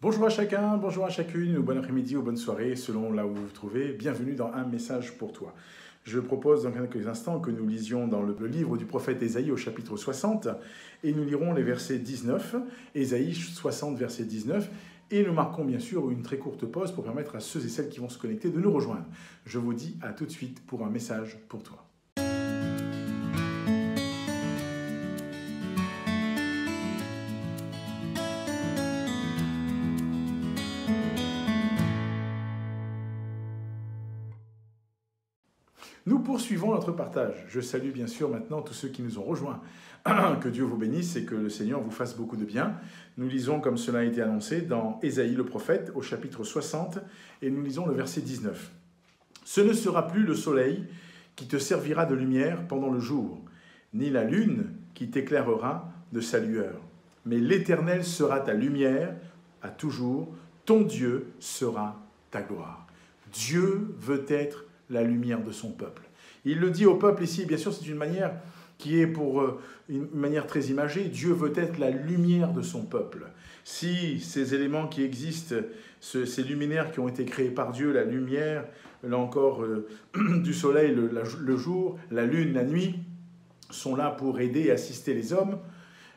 Bonjour à chacun, bonjour à chacune, ou bon après-midi ou bonne soirée, selon là où vous vous trouvez. Bienvenue dans Un message pour toi. Je propose dans quelques instants que nous lisions dans le livre du prophète Ésaïe au chapitre 60, et nous lirons les versets 19, Ésaïe 60, verset 19, et nous marquons bien sûr une très courte pause pour permettre à ceux et celles qui vont se connecter de nous rejoindre. Je vous dis à tout de suite pour un message pour toi. Nous poursuivons notre partage. Je salue bien sûr maintenant tous ceux qui nous ont rejoints. Que Dieu vous bénisse et que le Seigneur vous fasse beaucoup de bien. Nous lisons comme cela a été annoncé dans Ésaïe le prophète au chapitre 60 et nous lisons le verset 19. « Ce ne sera plus le soleil qui te servira de lumière pendant le jour, ni la lune qui t'éclairera de sa lueur. Mais l'Éternel sera ta lumière à toujours, ton Dieu sera ta gloire. » Dieu veut être la lumière de son peuple. Il le dit au peuple ici, bien sûr c'est une manière qui est pour une manière très imagée. Dieu veut être la lumière de son peuple. Si ces éléments qui existent, ces luminaires qui ont été créés par Dieu, la lumière, là encore du soleil le jour, la lune la nuit, sont là pour aider et assister les hommes,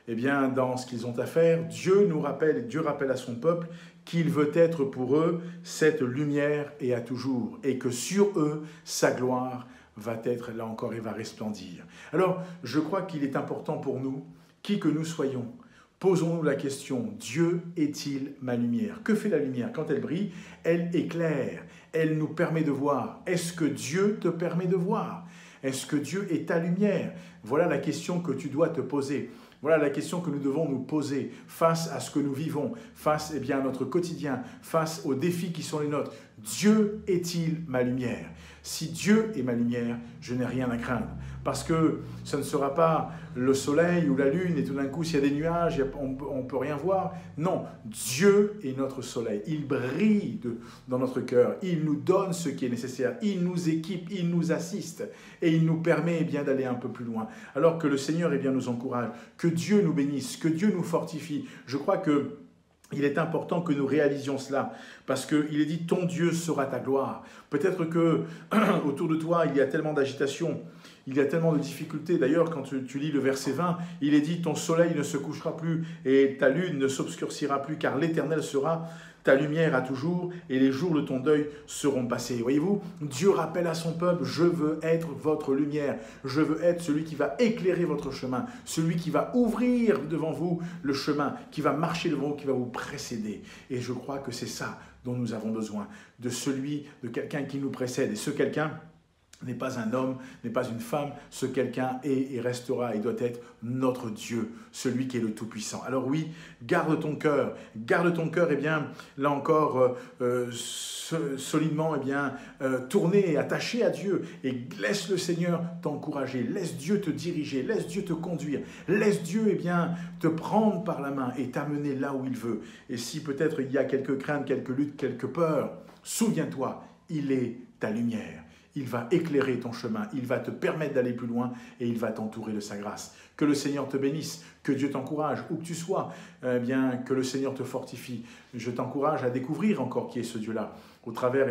eh bien, dans ce qu'ils ont à faire, Dieu rappelle à son peuple qu'il veut être pour eux cette lumière et à toujours, et que sur eux, sa gloire va être là encore et va resplendir. Alors, je crois qu'il est important pour nous, qui que nous soyons, posons-nous la question, Dieu est-il ma lumière? Que fait la lumière? Quand elle brille, elle éclaire, elle nous permet de voir. Est-ce que Dieu te permet de voir? Est-ce que Dieu est ta lumière? Voilà la question que tu dois te poser. Voilà la question que nous devons nous poser face à ce que nous vivons, face à notre quotidien, face aux défis qui sont les nôtres. Dieu est-il ma lumière? Si Dieu est ma lumière, je n'ai rien à craindre. Parce que ce ne sera pas le soleil ou la lune et tout d'un coup, s'il y a des nuages, on ne peut rien voir. Non, Dieu est notre soleil. Il brille dans notre cœur. Il nous donne ce qui est nécessaire. Il nous équipe, il nous assiste et il nous permet d'aller un peu plus loin. Alors que le Seigneur nous encourage, que Dieu nous bénisse, que Dieu nous fortifie. Je crois que il est important que nous réalisions cela, parce qu'il est dit « ton Dieu sera ta gloire ». Peut-être que autour de toi, il y a tellement d'agitation, il y a tellement de difficultés. D'ailleurs, quand tu lis le verset 20, il est dit « ton soleil ne se couchera plus et ta lune ne s'obscurcira plus, car l'Éternel sera ta lumière à toujours et les jours de ton deuil seront passés. » Voyez-vous, Dieu rappelle à son peuple, je veux être votre lumière, je veux être celui qui va éclairer votre chemin, celui qui va ouvrir devant vous le chemin, qui va marcher devant vous, qui va vous précéder. Et je crois que c'est ça dont nous avons besoin, de quelqu'un qui nous précède. Et ce quelqu'un n'est pas un homme, n'est pas une femme, ce quelqu'un est et restera et doit être notre Dieu, celui qui est le Tout-Puissant. Alors oui, garde ton cœur, là encore, solidement, tourné et attaché à Dieu et laisse le Seigneur t'encourager, laisse Dieu te diriger, laisse Dieu te conduire, laisse Dieu te prendre par la main et t'amener là où il veut. Et si peut-être il y a quelques craintes, quelques luttes, quelques peurs, souviens-toi, il est ta lumière. Il va éclairer ton chemin, il va te permettre d'aller plus loin et il va t'entourer de sa grâce. Que le Seigneur te bénisse, que Dieu t'encourage, où que tu sois, que le Seigneur te fortifie. Je t'encourage à découvrir encore qui est ce Dieu-là, au travers,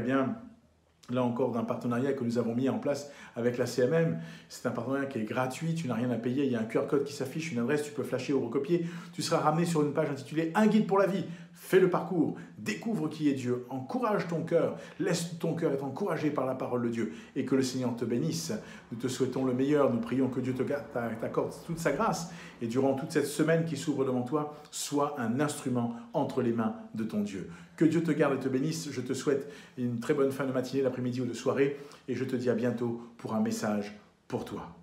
là encore, d'un partenariat que nous avons mis en place avec la CMM. C'est un partenariat qui est gratuit, tu n'as rien à payer, il y a un QR code qui s'affiche, une adresse, tu peux flasher ou recopier. Tu seras ramené sur une page intitulée « Un guide pour la vie ». Fais le parcours, découvre qui est Dieu, encourage ton cœur, laisse ton cœur être encouragé par la parole de Dieu et que le Seigneur te bénisse. Nous te souhaitons le meilleur, nous prions que Dieu t'accorde toute sa grâce et durant toute cette semaine qui s'ouvre devant toi, sois un instrument entre les mains de ton Dieu. Que Dieu te garde et te bénisse. Je te souhaite une très bonne fin de matinée, d'après-midi ou de soirée et je te dis à bientôt pour un message pour toi.